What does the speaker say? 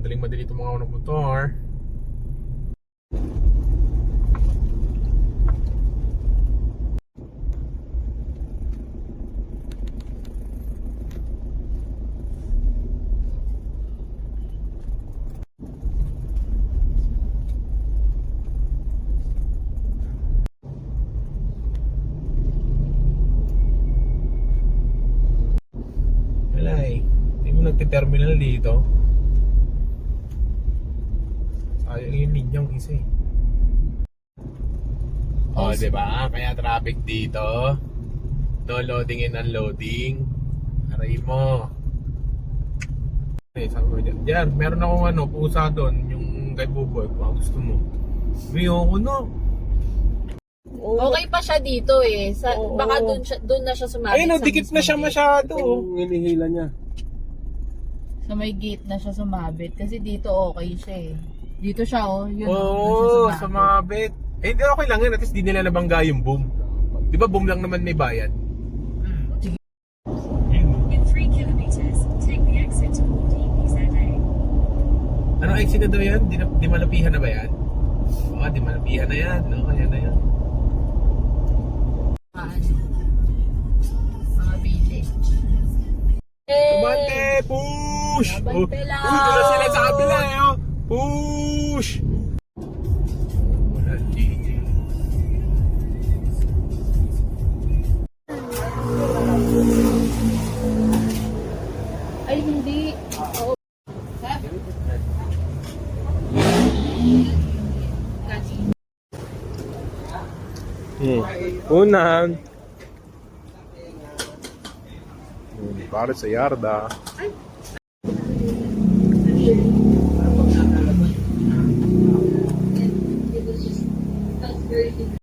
Madaling-madali itong mga unang motor. Wala eh. Hindi mo nagte-terminal dito. Sayang yung linyang isa eh. Oh, diba? Kaya traffic dito. No loading and unloading. Aray mo. Saan ko dyan? Diyan, meron akong pusa doon. Yung kay Buboy. Kung gusto mo. Biyo ko no. Okay pa siya dito eh. Baka doon na siya sumabit. Ayun, dikit na siya masyado. Hinihila niya. Sa may gate na siya sumabit. Kasi dito okay siya eh. Dito siya yun. Oo, sumabit. Eh, okay lang yun. At least di nila nabangga yung boom. Di ba boom lang naman may bayad? In 3 kilometers, take the exit toward EPZA. Anong exit na daw yan? Di malapihan na ba yan? Oo, di malapihan na yan. No? Kaya na yan. Mga village. Tumante! Push! Abante lang! Uy, doon na sila sa kabila eh. Oh. Push! Wala, GG. Ay, hindi. Oo. Unan. Para sa yarda. Ay,